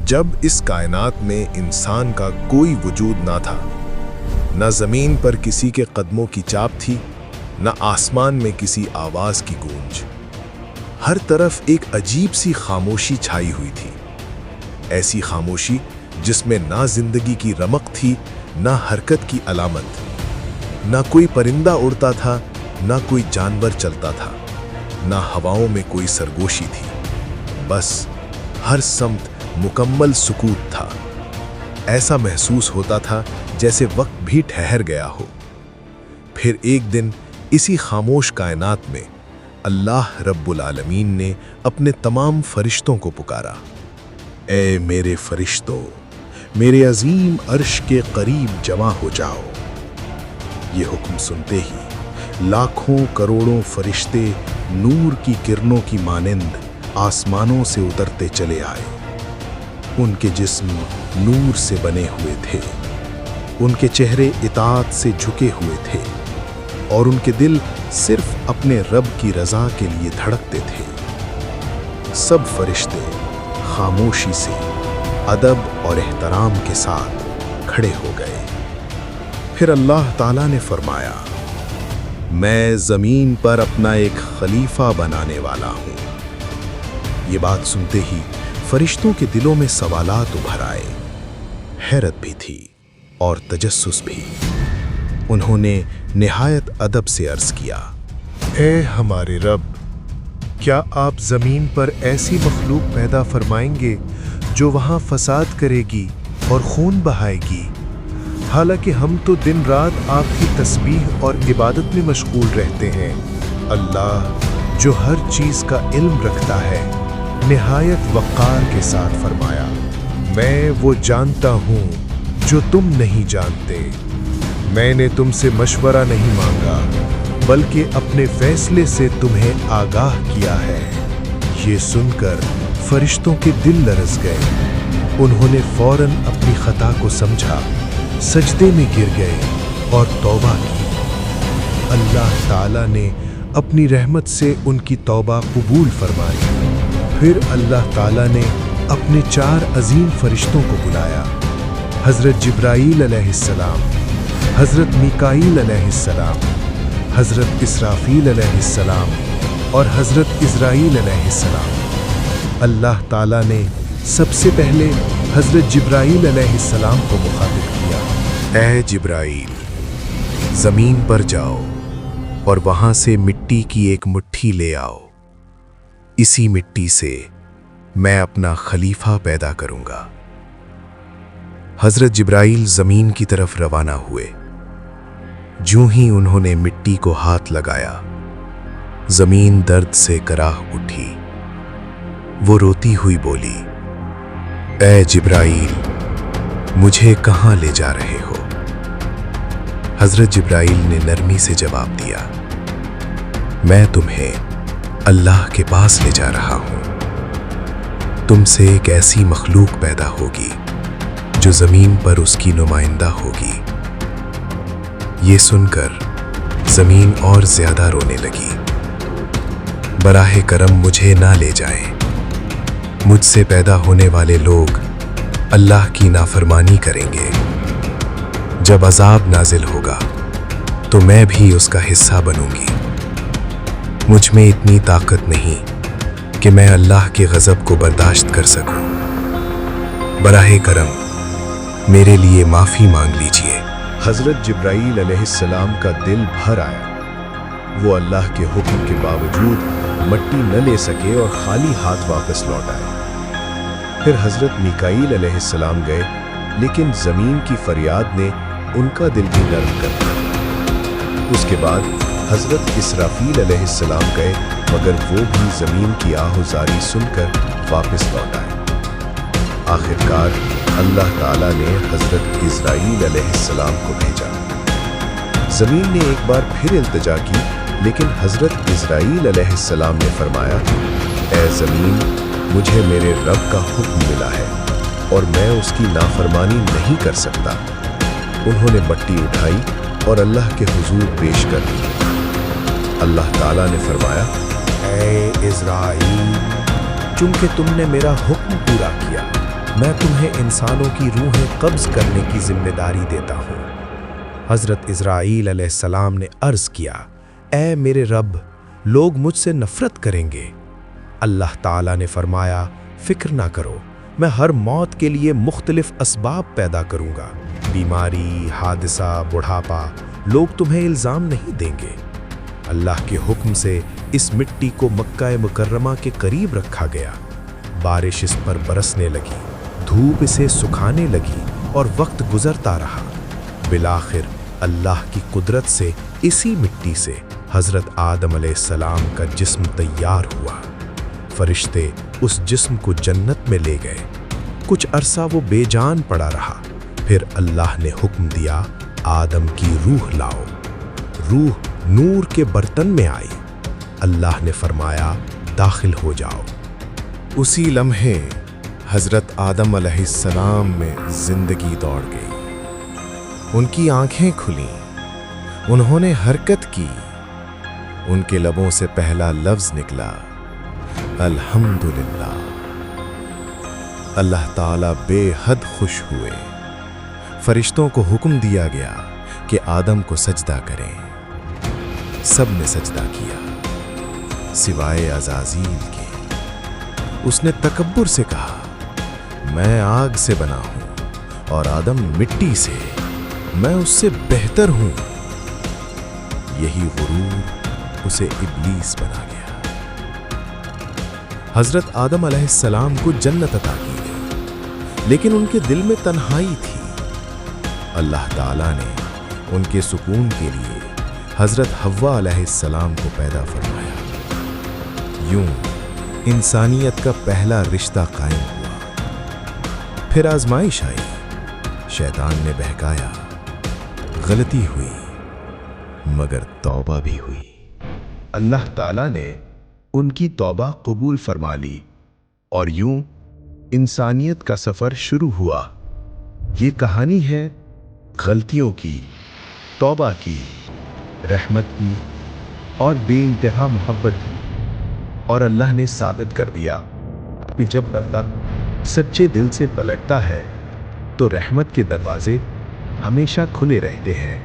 جب اس کائنات میں انسان کا کوئی وجود نہ تھا، نہ زمین پر کسی کے قدموں کی چاپ تھی، نہ آسمان میں کسی آواز کی گونج، ہر طرف ایک عجیب سی خاموشی چھائی ہوئی تھی۔ ایسی خاموشی جس میں نہ زندگی کی رمق تھی، نہ حرکت کی علامت، نہ کوئی پرندہ اڑتا تھا، نہ کوئی جانور چلتا تھا، نہ ہواؤں میں کوئی سرگوشی تھی۔ بس ہر سمت مکمل سکوت تھا۔ ایسا محسوس ہوتا تھا جیسے وقت بھی ٹھہر گیا ہو۔ پھر ایک دن اسی خاموش کائنات میں اللہ رب العالمین نے اپنے تمام فرشتوں کو پکارا، اے میرے فرشتوں، میرے عظیم عرش کے قریب جمع ہو جاؤ۔ یہ حکم سنتے ہی لاکھوں کروڑوں فرشتے نور کی کرنوں کی مانند آسمانوں سے اترتے چلے آئے۔ ان کے جسم نور سے بنے ہوئے تھے، ان کے چہرے اطاعت سے جھکے ہوئے تھے، اور ان کے دل صرف اپنے رب کی رضا کے لیے دھڑکتے تھے۔ سب فرشتے خاموشی سے ادب اور احترام کے ساتھ کھڑے ہو گئے۔ پھر اللہ تعالیٰ نے فرمایا، میں زمین پر اپنا ایک خلیفہ بنانے والا ہوں۔ یہ بات سنتے ہی فرشتوں کے دلوں میں سوالات ابھر آئے، حیرت بھی تھی اور تجسس بھی۔ انہوں نے نہایت ادب سے عرض کیا، اے ہمارے رب، کیا آپ زمین پر ایسی مخلوق پیدا فرمائیں گے جو وہاں فساد کرے گی اور خون بہائے گی؟ حالانکہ ہم تو دن رات آپ کی تسبیح اور عبادت میں مشغول رہتے ہیں۔ اللہ جو ہر چیز کا علم رکھتا ہے، نہایت وقار کے ساتھ فرمایا، میں وہ جانتا ہوں جو تم نہیں جانتے۔ میں نے تم سے مشورہ نہیں مانگا، بلکہ اپنے فیصلے سے تمہیں آگاہ کیا ہے۔ یہ سن کر فرشتوں کے دل لرز گئے۔ انہوں نے فوراً اپنی خطا کو سمجھا، سجدے میں گر گئے اور توبہ کی۔ اللہ تعالیٰ نے اپنی رحمت سے ان کی توبہ قبول فرمائی۔ پھر اللہ تعالیٰ نے اپنے 4 عظیم فرشتوں کو بلایا، حضرت جبرائیل علیہ السلام، حضرت میکائیل علیہ السلام، حضرت اسرافیل علیہ السلام اور حضرت عزرائیل علیہ السلام۔ اللہ تعالیٰ نے سب سے پہلے حضرت جبرائیل علیہ السلام کو مخاطب کیا، اے جبرائیل، زمین پر جاؤ اور وہاں سے مٹی کی ایک مٹھی لے آؤ۔ اسی مٹی سے میں اپنا خلیفہ پیدا کروں گا۔ حضرت جبرائیل زمین کی طرف روانہ ہوئے۔ جوں ہی انہوں نے مٹی کو ہاتھ لگایا، زمین درد سے کراہ اٹھی۔ وہ روتی ہوئی بولی، اے جبرائیل، مجھے کہاں لے جا رہے ہو؟ حضرت جبرائیل نے نرمی سے جواب دیا، میں تمہیں اللہ کے پاس لے جا رہا ہوں۔ تم سے ایک ایسی مخلوق پیدا ہوگی جو زمین پر اس کی نمائندہ ہوگی۔ یہ سن کر زمین اور زیادہ رونے لگی، براہ کرم مجھے نہ لے جائیں۔ مجھ سے پیدا ہونے والے لوگ اللہ کی نافرمانی کریں گے۔ جب عذاب نازل ہوگا تو میں بھی اس کا حصہ بنوں گی۔ مجھ میں اتنی طاقت نہیں کہ میں اللہ کے غضب کو برداشت کر سکوں۔ براہ کرم میرے لیے معافی مانگ لیجئے۔ حضرت جبرائیل علیہ السلام کا دل بھر آیا۔ وہ اللہ کے حکم کے باوجود مٹی نہ لے سکے اور خالی ہاتھ واپس لوٹ آئے۔ پھر حضرت میکائیل علیہ السلام گئے، لیکن زمین کی فریاد نے ان کا دل بھی نرم کر دیا۔ اس کے بعد حضرت اسرافیل علیہ السلام گئے، مگر وہ بھی زمین کی آہوزاری سن کر واپس لوٹ آئے۔ آخرکار اللہ تعالیٰ نے حضرت عزرائیل علیہ السلام کو بھیجا۔ زمین نے ایک بار پھر التجا کی، لیکن حضرت عزرائیل علیہ السلام نے فرمایا، اے زمین، مجھے میرے رب کا حکم ملا ہے اور میں اس کی نافرمانی نہیں کر سکتا۔ انہوں نے مٹی اٹھائی اور اللہ کے حضور پیش کر دی۔ اللہ تعالیٰ نے فرمایا، اے عزرائیل، چونکہ تم نے میرا حکم پورا کیا، میں تمہیں انسانوں کی روحیں قبض کرنے کی ذمہ داری دیتا ہوں۔ حضرت اسرائیل علیہ السلام نے عرض کیا، اے میرے رب، لوگ مجھ سے نفرت کریں گے۔ اللہ تعالیٰ نے فرمایا، فکر نہ کرو، میں ہر موت کے لیے مختلف اسباب پیدا کروں گا۔ بیماری، حادثہ، بڑھاپا، لوگ تمہیں الزام نہیں دیں گے۔ اللہ کے حکم سے اس مٹی کو مکہ مکرمہ کے قریب رکھا گیا۔ بارش اس پر برسنے لگی، دھوپ اسے سکھانے لگی اور وقت گزرتا رہا۔ بالآخر اللہ کی قدرت سے اسی مٹی سے حضرت آدم علیہ السلام کا جسم تیار ہوا۔ فرشتے اس جسم کو جنت میں لے گئے۔ کچھ عرصہ وہ بے جان پڑا رہا، پھر اللہ نے حکم دیا، آدم کی روح لاؤ۔ روح نور کے برتن میں آئی۔ اللہ نے فرمایا، داخل ہو جاؤ۔ اسی لمحے حضرت آدم علیہ السلام میں زندگی دوڑ گئی۔ ان کی آنکھیں کھلیں، انہوں نے حرکت کی۔ ان کے لبوں سے پہلا لفظ نکلا، الحمدللہ۔ اللہ تعالیٰ بے حد خوش ہوئے۔ فرشتوں کو حکم دیا گیا کہ آدم کو سجدہ کریں۔ سب نے سجدہ کیا سوائے عزازیل کے۔ اس نے تکبر سے کہا، میں آگ سے بنا ہوں اور آدم مٹی سے، میں اس سے بہتر ہوں۔ یہی غرور اسے ابلیس بنا گیا۔ حضرت آدم علیہ السلام کو جنت عطا کی گئی، لیکن ان کے دل میں تنہائی تھی۔ اللہ تعالیٰ نے ان کے سکون کے لیے حضرت حوا علیہ السلام کو پیدا فرمایا۔ یوں انسانیت کا پہلا رشتہ قائم ہوا۔ پھر آزمائش آئی، شیطان نے بہکایا، غلطی ہوئی، مگر توبہ بھی ہوئی۔ اللہ تعالیٰ نے ان کی توبہ قبول فرما لی، اور یوں انسانیت کا سفر شروع ہوا۔ یہ کہانی ہے غلطیوں کی، توبہ کی، رحمت کی اور بے انتہا محبت کی۔ اور اللہ نے ثابت کر دیا کہ جب بندہ سچے دل سے پلٹتا ہے تو رحمت کے دروازے ہمیشہ کھلے رہتے ہیں۔